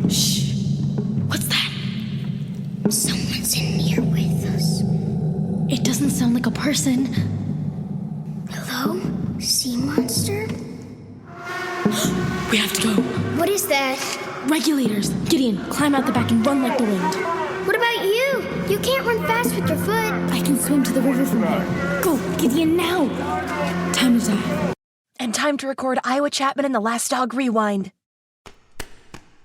Shh. What's that? Someone's in here with us. It doesn't sound like a person. Hello? Sea monster? We have to go. What is that? Regulators. Gideon, climb out the back and run like the wind. What about you? You can't run fast with your foot. I can swim to the river from here. Go, Gideon, now. Time to die. And time to record Iowa Chapman and the Last Dog Rewind.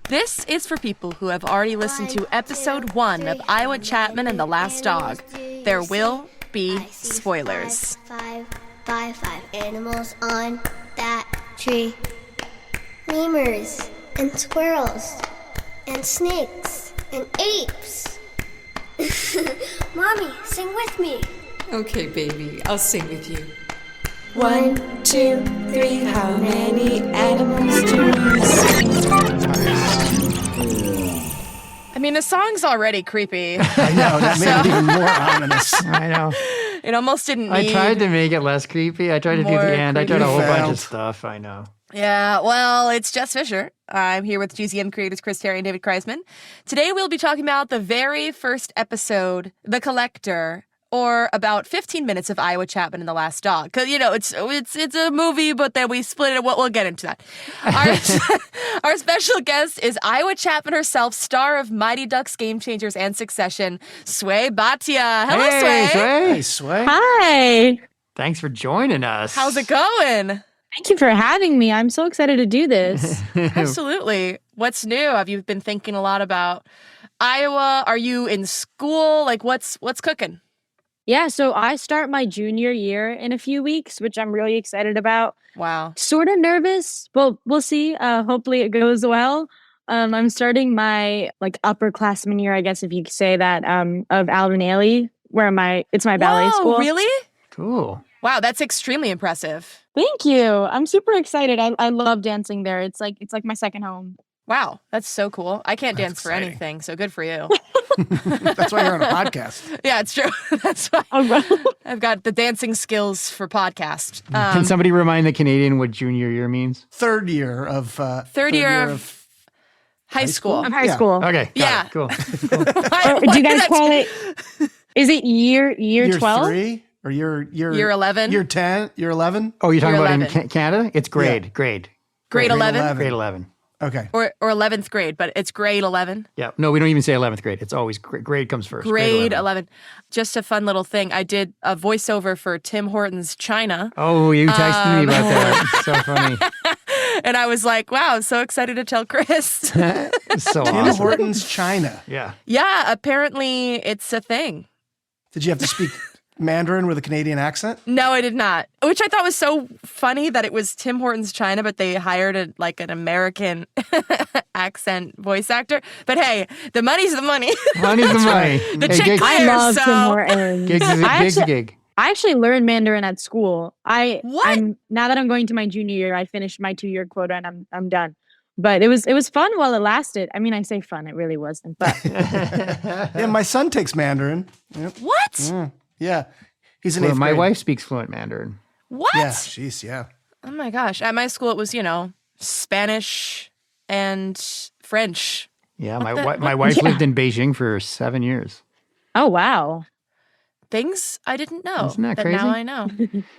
This is for people who have already listened to episode 1 of Iowa Chapman and the Last Dog. There will be spoilers. Five animals on that tree. Lemurs and squirrels and snakes and apes. Mommy, sing with me. Okay, baby, I'll sing with you. 1, 2, 3, how many animals do you see? I mean, the song's already creepy. I know, that made it even more ominous. I know. It almost didn't I need... tried to make it less creepy. I tried to do more the end. I tried a whole bunch failed. of stuff. I know. Yeah, well, it's Jess Fisher. I'm here with GZM creators Chris Terry and David Kreisman. Today we'll be talking about the very first episode, The Collector, or about 15 minutes of Iowa Chapman and the Last Dog. Because, you know, it's a movie, but then we split it. We'll get into that. Our special guest is Iowa Chapman herself, star of Mighty Ducks, Game Changers, and Succession, Sway Bhatia. Hello, Hey, Sway. Hey, Sway. Hi. Thanks for joining us. How's it going? Thank you for having me. I'm so excited to do this. Absolutely. What's new? Have you been thinking a lot about Iowa? Are you in school? Like, what's cooking? Yeah, so I start my junior year in a few weeks, which I'm really excited about. Wow. Sort of nervous. Well, we'll see. Hopefully it goes well. I'm starting my upperclassman year, I guess if you could say that, of Alvin Ailey, where it's my ballet Whoa, school. Really? Cool. Wow, that's extremely impressive. Thank you. I'm super excited. I love dancing there. It's like my second home. Wow, that's so cool. I can't That's dance for exciting. anything, so good for you. That's why you're on a podcast. Yeah, it's true. That's why Oh, right. I've got the dancing skills for podcast. Can somebody remind the Canadian what junior year means? Third year of... Third year of high school. Of high Yeah. school. Okay. got Yeah. it, Cool. Or do you guys call it? Is it year 12? 3 or Year 11? Year 10? Year 11? Oh, you're talking Year about 11. in Canada? It's grade. Yeah. Grade. Grade 11? 11. Grade 11. Okay. Or 11th grade, but it's grade 11. Yeah. No, we don't even say 11th grade. It's always grade comes first. Grade 11. Just a fun little thing. I did a voiceover for Tim Hortons China. Oh, you texted me about that. So funny. And I was like, wow, I'm so excited to tell Chris. It's so Tim awesome. Hortons China. Yeah. Yeah, apparently it's a thing. Did you have to speak Mandarin with a Canadian accent? No, I did not. Which I thought was so funny that it was Tim Hortons China, but they hired an American accent voice actor. But hey, the money's the money. Money's the money. The Hey, chick gigs, I There, love so- Tim Hortons. gigs is I a gig's a actually- gig. I actually learned Mandarin at school. What? Now that I'm going to my junior year, I finished my 2-year quota and I'm done. But it was fun while it lasted. I mean, I say fun, it really wasn't. But Yeah, my son takes Mandarin. Yep. What? Yeah. He's in Well, 8th my grade. wife speaks fluent Mandarin. What? Yeah, jeez, yeah. Oh my gosh. At my school, it was, Spanish and French. Yeah, What my wife Yeah. lived in Beijing for 7 years. oh wow. Things I didn't know. Isn't that Now crazy? I know.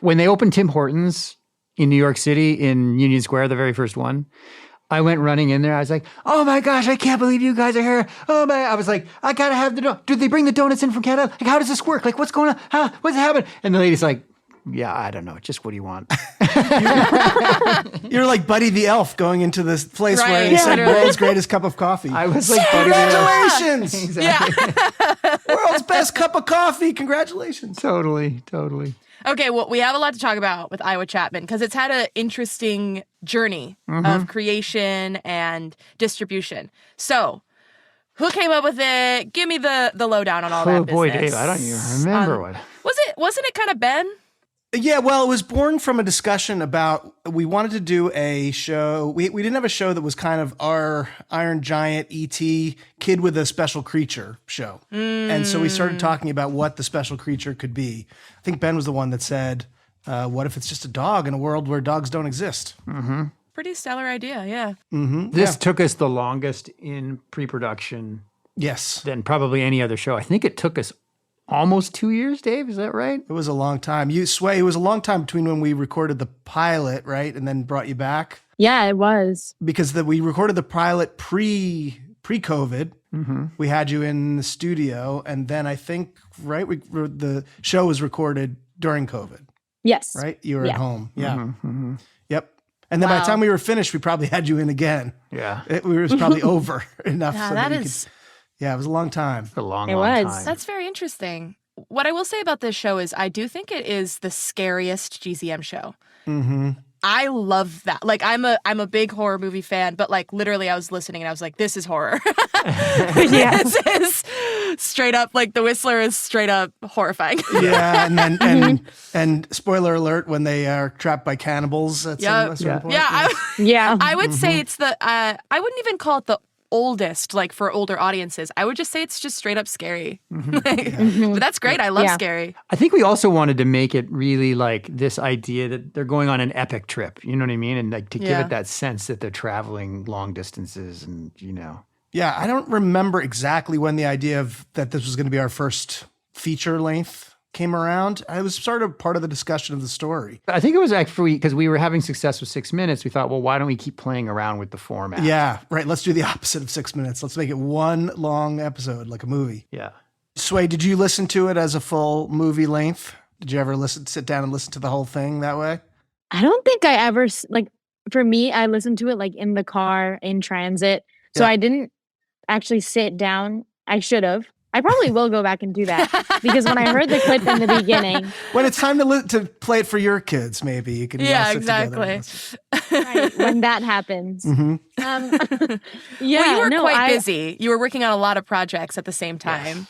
When they opened Tim Hortons in New York City in Union Square, the very first one, I went running in there. I was like, "Oh my gosh, I can't believe you guys are here!" Oh my! I was like, "I gotta have the Did they bring the donuts in from Canada? Like, how does this work? Like, what's going on? What's happening?" And the lady's like, "Yeah, I don't know. Just what do you want?" You're like Buddy the Elf going into this place Right, where he yeah. said Literally. world's greatest cup of coffee. I was like, "Buddy, the Elf." Congratulations! Exactly. World's best cup of coffee. Congratulations. Totally. Okay, well, we have a lot to talk about with Iowa Chapman because it's had an interesting journey of creation and distribution. So, who came up with it? Give me the lowdown on all that Oh business. boy, Dave, I don't even remember what. Wasn't it kind of Ben? Yeah, well, it was born from a discussion about we wanted to do a show. We didn't have a show that was kind of our Iron Giant E.T. kid with a special creature show. And so we started talking about what the special creature could be. I think Ben was the one that said, what if it's just a dog in a world where dogs don't exist? pretty stellar idea. Yeah. This took us the longest in pre-production Yes. than probably any other show. I think it took us almost 2 years, Dave. Is that right? It was a long time. Sway, it was a long time between when we recorded the pilot, right? And then brought you back. Yeah, it was. Because we recorded the pilot pre-COVID. We had you in the studio. And then I think, right, the show was recorded during COVID, Yes. right? You were at home. Yeah. Yep. And then by Wow. the time we were finished, we probably had you in again. Yeah. It was probably over enough. Yeah, so that you is. yeah, it was a long time. A long, It long was. time. That's very interesting. What I will say about this show is I do think it is the scariest GZM show. I love that. Like I'm a big horror movie fan, but like literally I was listening and I was like, this is horror. Yeah. This is straight up like The Whistler is straight up horrifying. Yeah, and then and spoiler alert, when they are trapped by cannibals at some certain point. Yeah, Yeah. I would say it's the I wouldn't even call it the oldest, like for older audiences. I would just say it's just straight up scary. But that's great. I love Yeah. scary. I think we also wanted to make it really like this idea that they're going on an epic trip. You know what I mean? And like to give Yeah. it that sense that they're traveling long distances and, Yeah, I don't remember exactly when the idea of that this was going to be our first feature length came around. I was sort of part of the discussion of the story. I think it was actually because we were having success with 6 minutes. We thought, well, why don't we keep playing around with the format? Yeah, right. Let's do the opposite of 6 minutes. Let's make it one long episode, like a movie. Yeah. Sway, did you listen to it as a full movie length? Did you ever sit down and listen to the whole thing that way? I don't think I ever, like, for me, I listened to it like in the car, in transit. So Yeah. I didn't actually sit down. I should have. I probably will go back and do that because when I heard the clip in the beginning, When it's time to play it for your kids, maybe you can Yeah, all sit together and exactly. listen. right, when that happens, yeah, Well, you were no, quite busy. You were working on a lot of projects at the same time.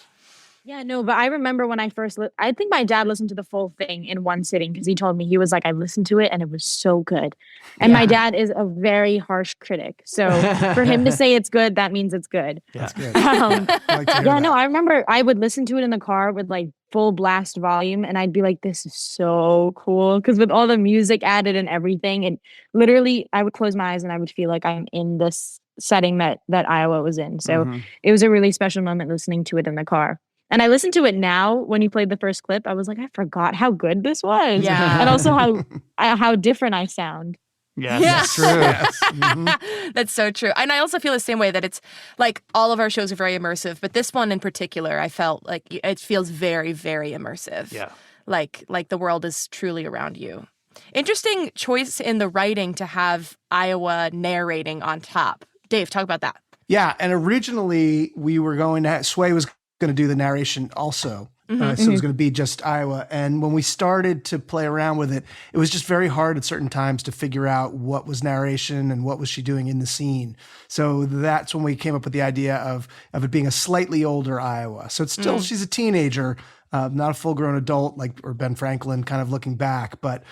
Yeah, no, but I remember when I first, I think my dad listened to the full thing in one sitting because he told me, he was like, I listened to it and it was so good. And my dad is a very harsh critic. So for him to say it's good, that means it's good. That's good. Um, I like to hear yeah, that. no, I remember I would listen to it in the car with like full blast volume and I'd be like, this is so cool. Because with all the music added and everything, and literally I would close my eyes and I would feel like I'm in this setting that Iowa was in. So it was a really special moment listening to it in the car. And I listened to it now when you played the first clip. I was like, I forgot how good this was. Yeah. And also how different I sound. Yes, Yeah. that's true. Yes. Mhm. That's so true. And I also feel the same way that it's like all of our shows are very immersive, but this one in particular, I felt like it feels very, very immersive. Yeah. Like the world is truly around you. Interesting choice in the writing to have Iowa narrating on top. Dave, talk about that. Yeah, and originally we were going to Sway was going to do the narration also. So it was going to be just Iowa. And when we started to play around with it, it was just very hard at certain times to figure out what was narration and what was she doing in the scene. So that's when we came up with the idea of it being a slightly older Iowa. So it's still, she's a teenager, not a full grown adult or Ben Franklin kind of looking back, but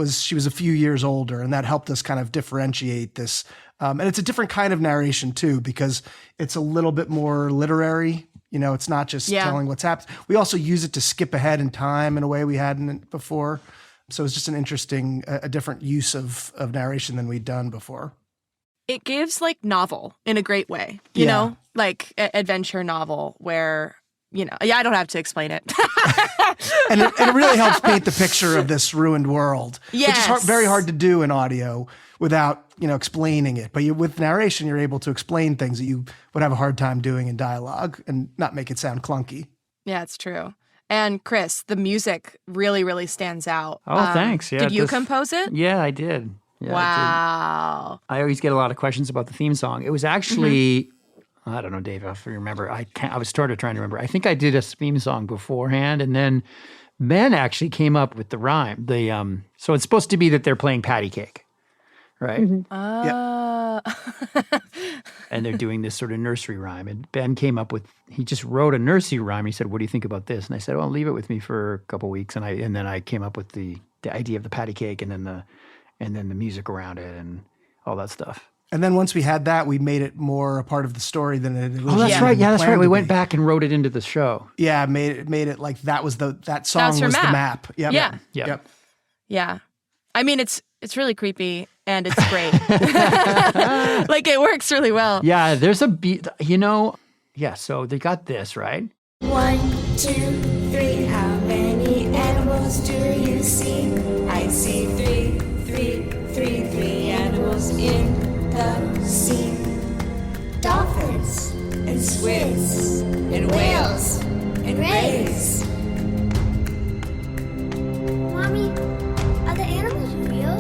she was a few years older, and that helped us kind of differentiate this. And it's a different kind of narration too, because it's a little bit more literary. It's not just telling what's happened. We also use it to skip ahead in time in a way we hadn't before. So it's just an interesting, a different use of narration than we'd done before. It gives like novel in a great way, you know, like adventure novel where, I don't have to explain it. And it really helps paint the picture of this ruined world, which is very hard to do in audio without, explaining it. But with narration, you're able to explain things that you would have a hard time doing in dialogue and not make it sound clunky. Yeah, it's true. And Chris, the music really, really stands out. Oh, thanks. Yeah, did you compose it? Yeah, I did. Yeah, Wow. I always get a lot of questions about the theme song. It was actually, I don't know, Dave, if you remember. I was started trying to remember. I think I did a theme song beforehand, and then Ben actually came up with the rhyme. So it's supposed to be that they're playing patty cake, right? And they're doing this sort of nursery rhyme. And Ben came up with, he just wrote a nursery rhyme. He said, what do you think about this? And I said, well, leave it with me for a couple of weeks. And then I came up with the idea of the patty cake and then the music around it and all that stuff. And then once we had that, we made it more a part of the story than it originally Oh, that's right. Yeah, that's right. planned We to went be. back and wrote it into the show. Yeah, made it like that was that song That's her was the map. map. Yep. Yeah. Yep. Yep. Yeah. I mean, it's really creepy. and it's great. Like it works really well. Yeah, there's a beat, yeah, so they got this, right? 1, 2, 3. How many animals do you see? I see three animals in the sea. Dolphins and squids and whales and rays. Mommy, are the animals real?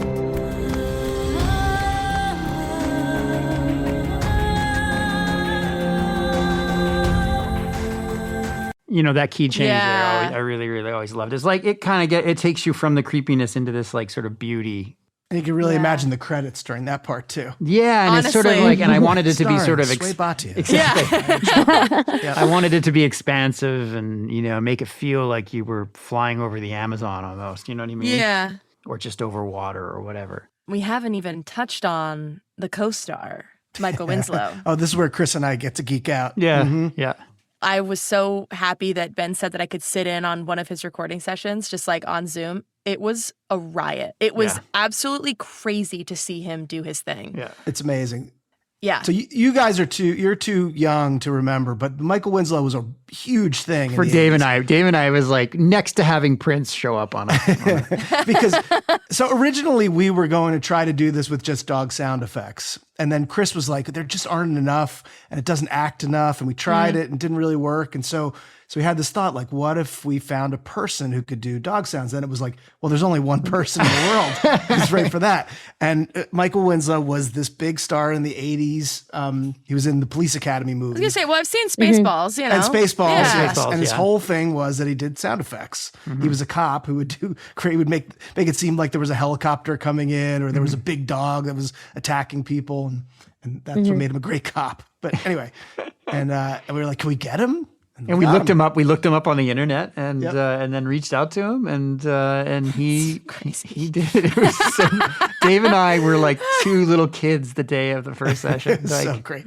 That key change Yeah. there, I really, really always loved. It's like it takes you from the creepiness into this like sort of beauty. And you can really imagine the credits during that part too. Yeah, and it's sort of Honestly. like, and I wanted it to be sort of Sway Bhatia. I wanted it to be expansive and make it feel like you were flying over the Amazon almost. You know what I mean? Yeah. Or just over water or whatever. We haven't even touched on the co-star, Michael Winslow. Oh, this is where Chris and I get to geek out. Yeah, yeah. I was so happy that Ben said that I could sit in on one of his recording sessions, just like on Zoom. It was a riot. It was absolutely crazy to see him do his thing. Yeah. It's amazing. Yeah. So you guys you're too young to remember, but Michael Winslow was a huge thing For in the Dave 80s. and I. Dave and I was like next to having Prince show up on it. Because so originally we were going to try to do this with just dog sound effects. And then Chris was like, there just aren't enough and it doesn't act enough. And we tried it and it didn't really work. And so we had this thought, like, what if we found a person who could do dog sounds? Then it was like, well, there's only one person in the world who's right for that. And Michael Winslow was this big star in the 80s. He was in the Police Academy I was movie. going to say, well, I've seen Spaceballs, you know. And Spaceballs, Yeah. yes. Spaceballs, And his yeah. whole thing was that he did sound effects. He was a cop who would make it seem like there was a helicopter coming in or there was a big dog that was attacking people. And that's what made him a great cop. But anyway, and we were like, can we get him? And we got looked him up. We looked him up on the internet, and Yep. and then reached out to him, and he did. It was so, Dave and I were like two little kids the day of the first session. It's Like, so great.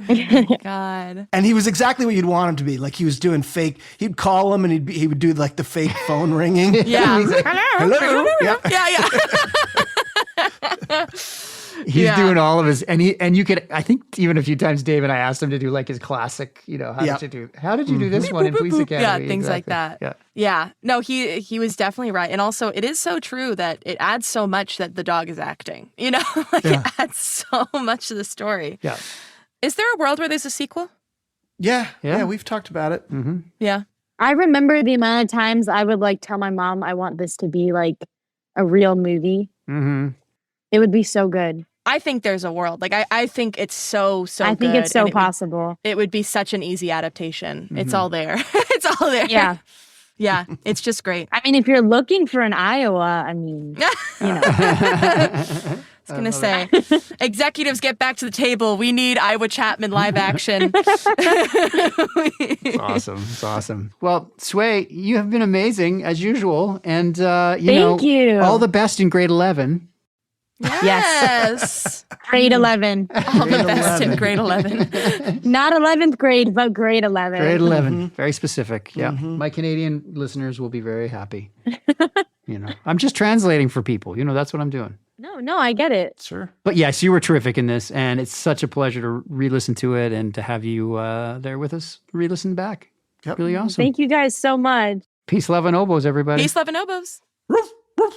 God. And he was exactly what you'd want him to be. Like he was doing fake. He'd call him and he would do like the fake phone ringing. Yeah. He's like, hello. Yeah. Yeah. he's Yeah. doing all of his, and you could. I think even a few times, Dave and I asked him to do like his classic. How did you do this one in Police Academy? Yeah, things like that. Yeah. Yeah. No, he was definitely right. And also it is so true that it adds so much that the dog is acting. It adds so much to the story. Yeah. Is there a world where there's a sequel? Yeah. Yeah. Yeah. We've talked about it. Yeah. I remember the amount of times I would like tell my mom I want this to be like a real movie. Mm-hmm. It would be so good. I think there's a world. Like I think it's so I think good, it's so and possible. It would be such an easy adaptation. It's all there. It's all there. Yeah. Yeah. It's just great. I mean, if you're looking for an Iowa, I mean, I was going to say, executives get back to the table. We need Iowa Chapman live action. It's awesome. It's awesome. Well, Sway, you have been amazing as usual, and Thank you. all the best in grade 11. Yes. grade 11. All the best in grade 11. Not 11th grade, but grade 11. Grade 11, very specific. Yeah, my Canadian listeners will be very happy. I'm just translating for people. That's what I'm doing. No, I get it. Sure. But yes, you were terrific in this, and it's such a pleasure to re-listen to it and to have you there with us, re-listen back. Yep. Really awesome. Thank you guys so much. Peace, love, and oboes, everybody. Peace, love, and oboes. Roof, roof.